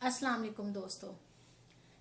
अस्सलाम वालेकुम दोस्तों,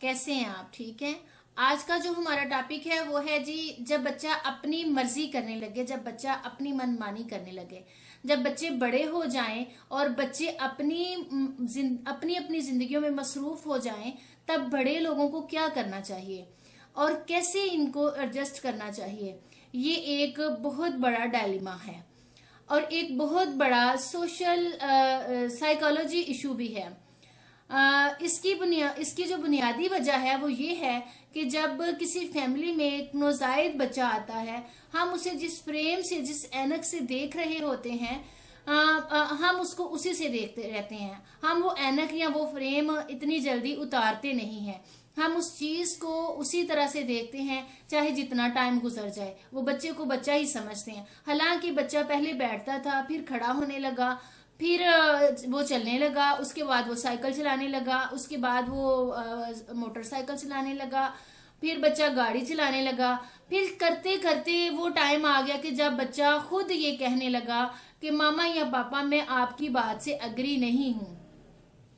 कैसे हैं आप? ठीक हैं। आज का जो हमारा टॉपिक है वो है जी, जब बच्चा अपनी मर्जी करने लगे, जब बच्चा अपनी मनमानी करने लगे, जब बच्चे बड़े हो जाएं और बच्चे अपनी अपनी जिंदगियों में मसरूफ हो जाएं, तब बड़े लोगों को क्या करना चाहिए और कैसे इनको एडजस्ट करना चाहिए। ये एक बहुत बड़ा डायलिमा है और एक बहुत बड़ा सोशल साइकोलॉजी इशू भी है। इसकी जो बुनियादी वजह है वो ये है कि जब किसी फैमिली में एक नौजायद बच्चा आता है, हम उसे जिस फ्रेम से, जिस ऐनक से देख रहे होते हैं, हम उसको उसी से देखते रहते हैं। हम वो ऐनक या वो फ्रेम इतनी जल्दी उतारते नहीं हैं। हम उस चीज को उसी तरह से देखते हैं, चाहे जितना टाइम गुजर जाए। वो बच्चे को बच्चा ही समझते हैं। हालांकि बच्चा पहले बैठता था, फिर खड़ा होने लगा, फिर वो चलने लगा, उसके बाद वो साइकिल चलाने लगा, उसके बाद वो मोटरसाइकिल चलाने लगा, फिर बच्चा गाड़ी चलाने लगा। फिर करते करते वो टाइम आ गया कि जब बच्चा खुद ये कहने लगा कि मामा या पापा, मैं आपकी बात से अग्री नहीं हूँ,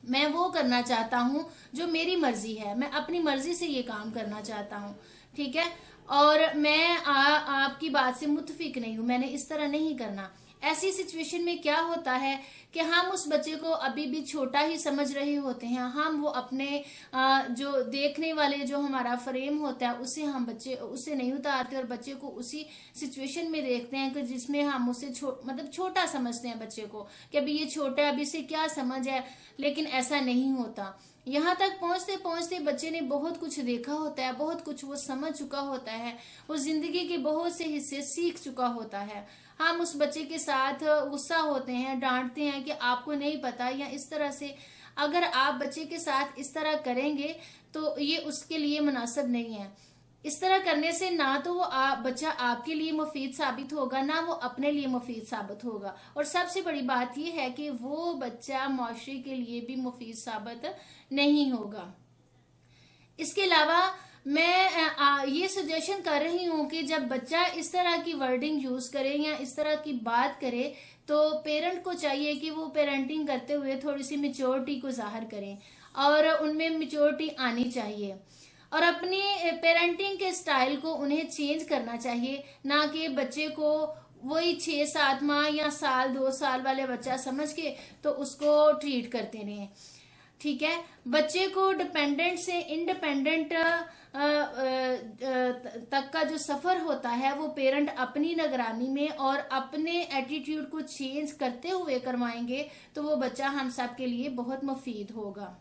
मैं वो करना चाहता हूँ जो मेरी मर्जी है, मैं अपनी मर्जी से ये काम करना चाहता हूँ। ठीक है। और मैं आपकी बात से मुतफिक नहीं हूँ, मैंने इस तरह नहीं करना। ऐसी सिचुएशन में क्या होता है कि हम उस बच्चे को अभी भी छोटा ही समझ रहे होते हैं। हम वो अपने जो देखने वाले जो हमारा फ्रेम होता है उसे हम बच्चे उसे नहीं उतारते और बच्चे को उसी सिचुएशन में देखते हैं कि जिसमें हम उसे मतलब छोटा समझते हैं बच्चे को, कि अभी ये छोटा है, अभी इसे क्या समझ है। लेकिन ऐसा नहीं होता। यहाँ तक पहुंचते पहुंचते बच्चे ने बहुत कुछ देखा होता है, बहुत कुछ वो समझ चुका होता है, वो जिंदगी के बहुत से हिस्से सीख चुका होता है। हम उस बच्चे के साथ गुस्सा होते हैं, डांटते हैं कि आपको नहीं पता, या इस तरह से। अगर आप बच्चे के साथ इस तरह करेंगे तो ये उसके लिए मुनासिब नहीं है। इस तरह करने से ना तो वो बच्चा आपके लिए मुफीद साबित होगा, ना वो अपने लिए मुफीद साबित होगा। और सबसे बड़ी बात यह है कि वो बच्चा माशरे के लिए भी मुफीद साबित नहीं होगा। इसके अलावा मैं ये सजेशन कर रही हूँ कि जब बच्चा इस तरह की वर्डिंग यूज करे या इस तरह की बात करे, तो पेरेंट को चाहिए कि वो पेरेंटिंग करते हुए थोड़ी सी मेच्योरिटी को जाहिर करें और उनमें मेच्योरिटी आनी चाहिए। और अपनी पेरेंटिंग के स्टाइल को उन्हें चेंज करना चाहिए, ना कि बच्चे को वही 6-7 माह या साल 2 साल वाले बच्चा समझ के तो उसको ट्रीट करते रहे। ठीक है। बच्चे को डिपेंडेंट से इंडिपेंडेंट तक का जो सफर होता है वो पेरेंट अपनी निगरानी में और अपने एटीट्यूड को चेंज करते हुए करवाएंगे, तो वो बच्चा हम सब के लिए बहुत मुफीद होगा।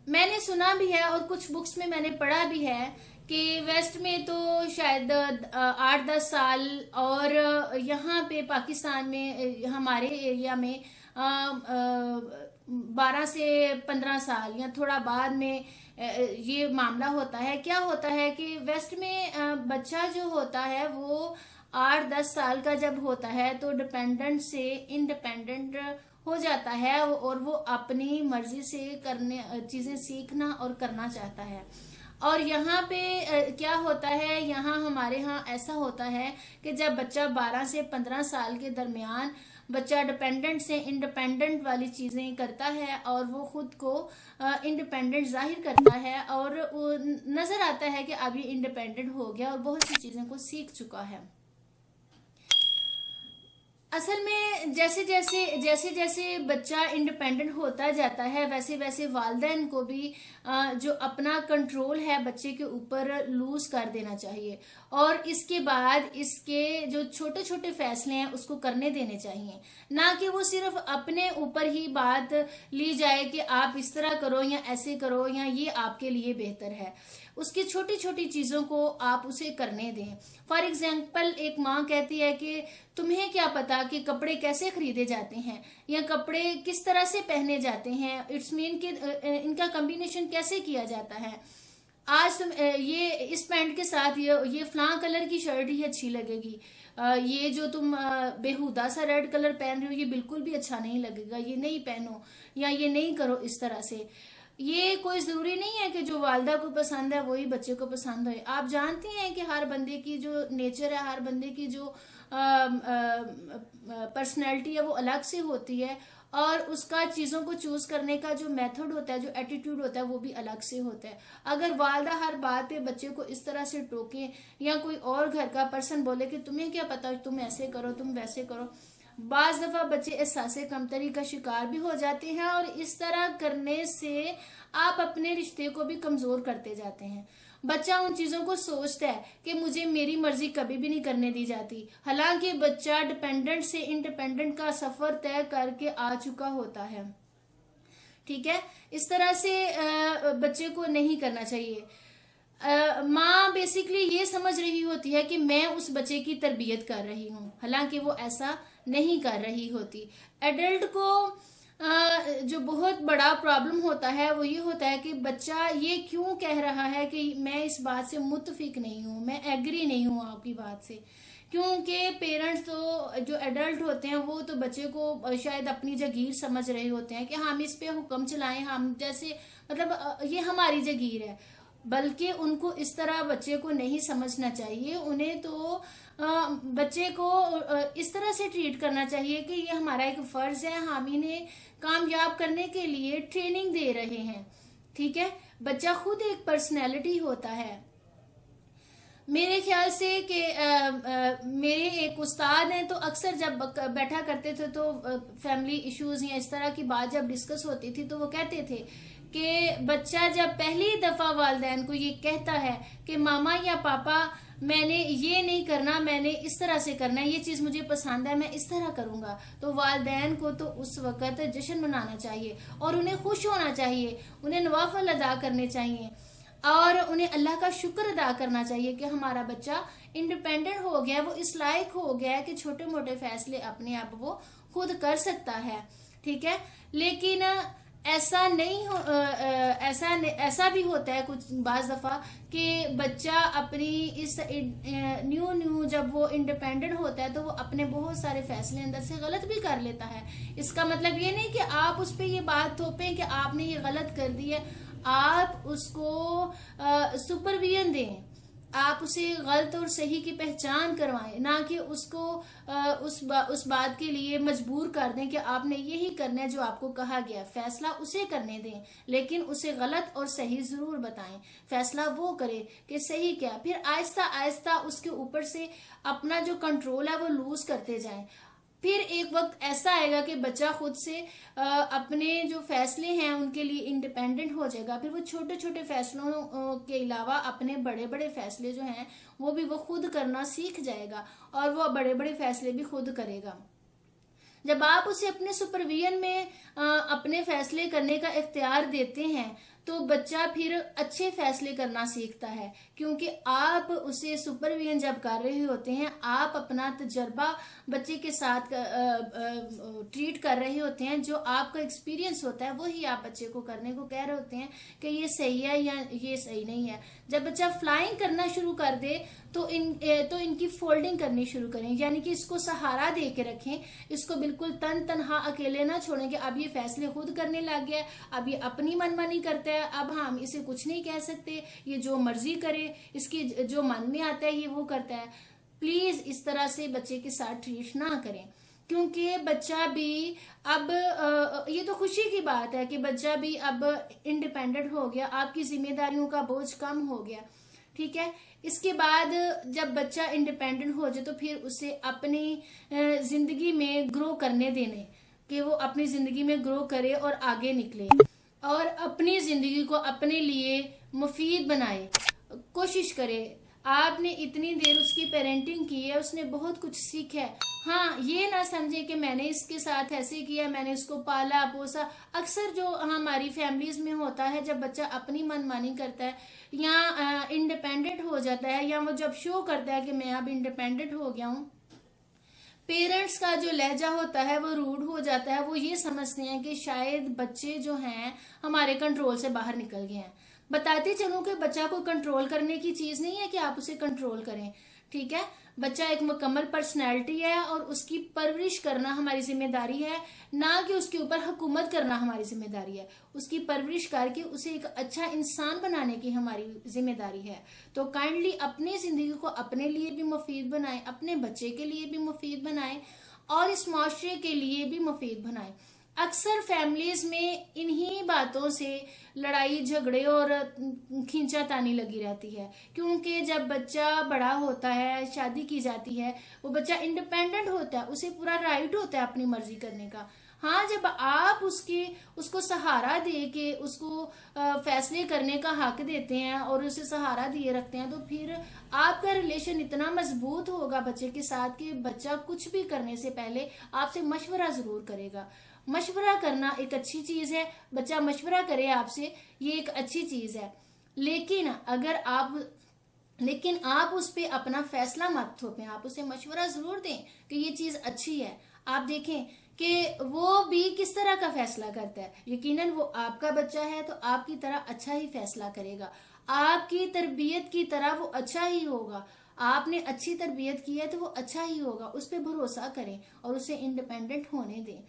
मैंने सुना भी है और कुछ बुक्स में मैंने पढ़ा भी है कि वेस्ट में तो शायद 8-10 साल, और यहाँ पे पाकिस्तान में हमारे एरिया में 12 से 15 साल या थोड़ा बाद में ये मामला होता है। क्या होता है कि वेस्ट में बच्चा जो होता है वो 8-10 साल का जब होता है तो डिपेंडेंट से इंडिपेंडेंट हो जाता है और वो अपनी मर्जी से करने चीजें सीखना और करना चाहता है। और यहाँ पे क्या होता है, यहाँ हमारे यहाँ ऐसा होता है कि जब बच्चा 12 से 15 साल के दरमियान बच्चा डिपेंडेंट से इंडिपेंडेंट वाली चीजें करता है और वो खुद को इंडिपेंडेंट जाहिर करता है और नजर आता है कि अब ये इंडिपेंडेंट हो गया और बहुत सी चीजों को सीख चुका है। असल में जैसे जैसे बच्चा इंडिपेंडेंट होता जाता है, वैसे वैसे वालिदैन को भी जो अपना कंट्रोल है बच्चे के ऊपर लूज कर देना चाहिए और इसके बाद इसके जो छोटे छोटे फैसले हैं उसको करने देने चाहिए। ना कि वो सिर्फ अपने ऊपर ही बात ली जाए कि आप इस तरह करो या ऐसे करो या ये आपके लिए बेहतर है। उसकी छोटी छोटी चीजों को आप उसे करने दें। फॉर एग्जाम्पल, एक माँ कहती है कि तुम्हें क्या पता कि कपड़े कैसे खरीदे जाते हैं या कपड़े किस तरह से पहने जाते हैं, इट्स मीन कि इनका कॉम्बिनेशन कैसे किया जाता है। आज तुम ये इस पैंट के साथ ये फलां कलर की शर्ट ही अच्छी लगेगी, ये जो तुम बेहुदा सा रेड कलर पहन रहे हो ये बिल्कुल भी अच्छा नहीं लगेगा, ये नहीं पहनो या ये नहीं करो इस तरह से। ये कोई जरूरी नहीं है कि जो वालदा को पसंद है वही बच्चे को पसंद हो। आप जानते हैं कि हर बंदे की जो नेचर है, हर बंदे की जो पर्सनैलिटी है वो अलग से होती है और उसका चीज़ों को चूज करने का जो मेथड होता है, जो एटीट्यूड होता है, वो भी अलग से होता है। अगर वालदा हर बात पे बच्चे को इस तरह से टोके या कोई और घर का पर्सन बोले कि तुम्हें क्या पता, तुम ऐसे करो, तुम वैसे करो, बाज दफा बच्चे एहसास कमतरी का शिकार भी हो जाते हैं और इस तरह करने से आप अपने रिश्ते को भी कमजोर करते जाते हैं। बच्चा उन चीजों को सोचता है कि मुझे मेरी मर्जी कभी भी नहीं करने दी जाती, हालांकि बच्चा डिपेंडेंट से इंडिपेंडेंट का सफर तय करके आ चुका होता है। ठीक है, इस तरह से बच्चे को नहीं करना चाहिए। माँ बेसिकली ये समझ रही होती है कि मैं उस बच्चे की तरबियत कर रही हूँ, हालांकि वो ऐसा नहीं कर रही होती। एडल्ट को जो बहुत बड़ा प्रॉब्लम होता है वो ये होता है कि बच्चा ये क्यों कह रहा है कि मैं इस बात से मुत्तफिक नहीं हूँ, मैं एग्री नहीं हूँ आपकी बात से। क्योंकि पेरेंट्स तो जो एडल्ट होते हैं वो तो बच्चे को शायद अपनी जगीर समझ रहे होते हैं कि हम इस पे हुक्म चलाएं, हम जैसे मतलब ये हमारी जगीर है। बल्कि उनको इस तरह बच्चे को नहीं समझना चाहिए। उन्हें तो बच्चे को इस तरह से ट्रीट करना चाहिए कि ये हमारा एक फर्ज है, हम इन्हें कामयाब करने के लिए ट्रेनिंग दे रहे हैं। ठीक है, बच्चा खुद एक पर्सनैलिटी होता है। मेरे ख्याल से कि मेरे एक उस्ताद हैं, तो अक्सर जब बैठा करते थे तो फैमिली इश्यूज या इस तरह की बात जब डिस्कस होती थी तो वो कहते थे कि बच्चा जब पहली दफा वालिदैन को ये कहता है कि मामा या पापा मैंने ये नहीं करना, मैंने इस तरह से करना है, ये चीज मुझे पसंद है, मैं इस तरह करूंगा, तो वालिदैन को तो उस वक्त जश्न मनाना चाहिए और उन्हें खुश होना चाहिए, उन्हें नवाफल अदा करने चाहिए और उन्हें अल्लाह का शुक्र अदा करना चाहिए कि हमारा बच्चा इंडिपेंडेंट हो गया, वो इस लायक हो गया कि छोटे मोटे फैसले अपने आप वो खुद कर सकता है। ठीक है, लेकिन ऐसा नहीं हो ऐसा भी होता है कुछ बाज दफा कि बच्चा अपनी इस न्यू जब वो इंडिपेंडेंट होता है तो वो अपने बहुत सारे फैसले अंदर से गलत भी कर लेता है। इसका मतलब ये नहीं कि आप उस पर ये बात थोपें कि आपने ये गलत कर दी है, आप उसको सुपरविजन दें, आप उसे गलत और सही की पहचान करवाएं, ना कि उसको उस बात के लिए मजबूर कर दें कि आपने यही करना है जो आपको कहा गया। फैसला उसे करने दें, लेकिन उसे गलत और सही जरूर बताएं। फैसला वो करे कि सही क्या, फिर आहिस्ता आहिस्ता उसके ऊपर से अपना जो कंट्रोल है वो लूज करते जाएं। फिर एक वक्त ऐसा आएगा कि बच्चा खुद से अपने जो फैसले हैं उनके लिए इंडिपेंडेंट हो जाएगा। फिर वो छोटे छोटे फैसलों के अलावा अपने बड़े बड़े फैसले जो हैं वो भी वो खुद करना सीख जाएगा और वो बड़े बड़े फैसले भी खुद करेगा। जब आप उसे अपने सुपरविजन में अपने फैसले करने का इख्तियार देते हैं तो बच्चा फिर अच्छे फैसले करना सीखता है, क्योंकि आप उसे सुपरविजन जब कर रहे होते हैं आप अपना तजर्बा बच्चे के साथ ट्रीट कर रहे होते हैं। जो आपका एक्सपीरियंस होता है वही आप बच्चे को करने को कह रहे होते हैं कि ये सही है या ये सही नहीं है। जब बच्चा फ्लाइंग करना शुरू कर दे तो इनकी फोल्डिंग करनी शुरू करें, यानी कि इसको सहारा दे के रखें, इसको बिल्कुल तनहा अकेले ना छोड़ें कि अब ये फैसले खुद करने लग गया, अब ये अपनी मनमानी करता है, अब हम इसे कुछ नहीं कह सकते, ये जो मर्जी करे, इसकी जो मन में आता है ये वो करता है। प्लीज इस तरह से बच्चे के साथ ट्रीट ना करें, क्योंकि बच्चा भी अब ये तो खुशी की बात है कि बच्चा भी अब इंडिपेंडेंट हो गया, आपकी जिम्मेदारियों का बोझ कम हो गया। ठीक है, इसके बाद जब बच्चा इंडिपेंडेंट हो जाए तो फिर उसे अपनी जिंदगी में ग्रो करने देने, कि वो अपनी जिंदगी में ग्रो करे और आगे निकले और अपनी जिंदगी को अपने लिए मुफीद बनाए, कोशिश करे। आपने इतनी देर उसकी पेरेंटिंग की है, उसने बहुत कुछ सीखा है। हाँ, ये ना समझे कि मैंने इसके साथ ऐसे किया, मैंने इसको पाला पोसा। अक्सर जो हमारी फैमिलीज में होता है, जब बच्चा अपनी मनमानी करता है या इंडिपेंडेंट हो जाता है, या वो जब शो करता है कि मैं अब इंडिपेंडेंट हो गया हूँ, पेरेंट्स का जो लहजा होता है वो रूड हो जाता है। वो ये समझते हैं कि शायद बच्चे जो हैं हमारे कंट्रोल से बाहर निकल गए हैं। बताते चलूं कि बच्चा को कंट्रोल करने की चीज नहीं है कि आप उसे कंट्रोल करें। ठीक है, बच्चा एक मुकम्मल पर्सनैलिटी है और उसकी परवरिश करना हमारी जिम्मेदारी है, ना कि उसके ऊपर हुकूमत करना हमारी जिम्मेदारी है। उसकी परवरिश करके उसे एक अच्छा इंसान बनाने की हमारी जिम्मेदारी है। तो काइंडली अपनी जिंदगी को अपने लिए भी मुफीद बनाएं, अपने बच्चे के लिए भी मुफीद बनाएं और इस माशरे के लिए भी मुफीद बनाएं। अक्सर फैमिलीज में इन्हीं बातों से लड़ाई झगड़े और खींचातानी लगी रहती है, क्योंकि जब बच्चा बड़ा होता है, शादी की जाती है, वो बच्चा इंडिपेंडेंट होता है, उसे पूरा राइट होता है अपनी मर्जी करने का। हाँ, जब आप उसको सहारा दे के उसको फैसले करने का हक देते हैं और उसे सहारा दिए रखते हैं, तो फिर आपका रिलेशन इतना मजबूत होगा बच्चे के साथ कि बच्चा कुछ भी करने से पहले आपसे मशवरा जरूर करेगा। मशवरा करना एक अच्छी चीज है, बच्चा मशवरा करे आपसे, ये एक अच्छी चीज है। लेकिन अगर आप उस पर अपना फैसला मत थोपें, आप उसे मशवरा जरूर दें कि ये चीज अच्छी है। आप देखें कि वो भी किस तरह का फैसला करता है। यकीनन वो आपका बच्चा है तो आपकी तरह अच्छा ही फैसला करेगा, आपकी तरबियत की तरह वो अच्छा ही होगा। आपने अच्छी तरबियत की है तो वो अच्छा ही होगा। उस पर भरोसा करें और उसे इंडिपेंडेंट होने दें।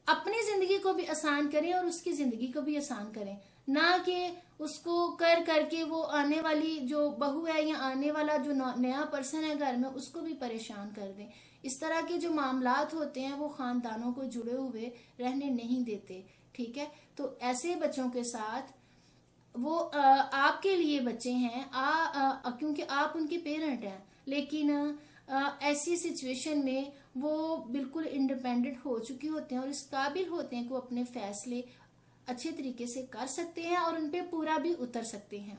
अपनी जिंदगी को भी आसान करें और उसकी जिंदगी को भी आसान करें, ना कि उसको कर करके वो आने वाली जो बहू है या आने वाला जो नया पर्सन है घर में उसको भी परेशान कर दें। इस तरह के जो मामलात होते हैं वो खानदानों को जुड़े हुए रहने नहीं देते। ठीक है, तो ऐसे बच्चों के साथ वो आपके लिए बच्चे हैं, क्योंकि आप उनके पेरेंट हैं, लेकिन ऐसी सिचुएशन में वो बिल्कुल इंडिपेंडेंट हो चुके होते हैं और इस काबिल होते हैं कि वो अपने फैसले अच्छे तरीके से कर सकते हैं और उन पे पूरा भी उतर सकते हैं।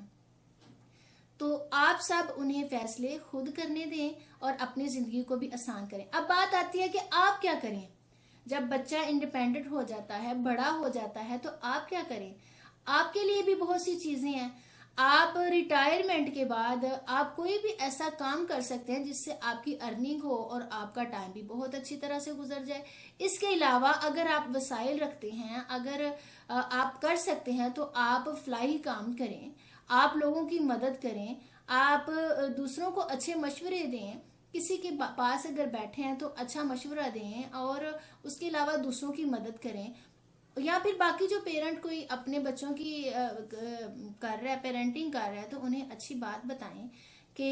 तो आप सब उन्हें फैसले खुद करने दें और अपनी जिंदगी को भी आसान करें। अब बात आती है कि आप क्या करें जब बच्चा इंडिपेंडेंट हो जाता है, बड़ा हो जाता है, तो आप क्या करें। आपके लिए भी बहुत सी चीजें हैं। आप रिटायरमेंट के बाद आप कोई भी ऐसा काम कर सकते हैं जिससे आपकी अर्निंग हो और आपका टाइम भी बहुत अच्छी तरह से गुजर जाए। इसके अलावा अगर आप वसाइल रखते हैं, अगर आप कर सकते हैं, तो आप फलाई काम करें, आप लोगों की मदद करें, आप दूसरों को अच्छे मशवरे दें। किसी के पास अगर बैठे हैं तो अच्छा मशवरा दें और उसके अलावा दूसरों की मदद करें। या फिर बाकी जो पेरेंट कोई अपने बच्चों की कर रहा है, पेरेंटिंग कर रहा है, तो उन्हें अच्छी बात बताएं कि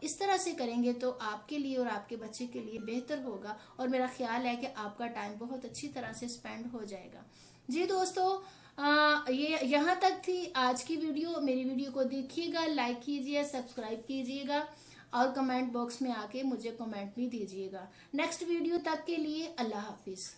इस तरह से करेंगे तो आपके लिए और आपके बच्चे के लिए बेहतर होगा और मेरा ख्याल है कि आपका टाइम बहुत अच्छी तरह से स्पेंड हो जाएगा। जी दोस्तों, ये यहाँ तक थी आज की वीडियो। मेरी वीडियो को देखिएगा, लाइक कीजिए, सब्सक्राइब कीजिएगा और कमेंट बॉक्स में आके मुझे कमेंट भी दीजिएगा। नेक्स्ट वीडियो तक के लिए अल्लाह हाफिज।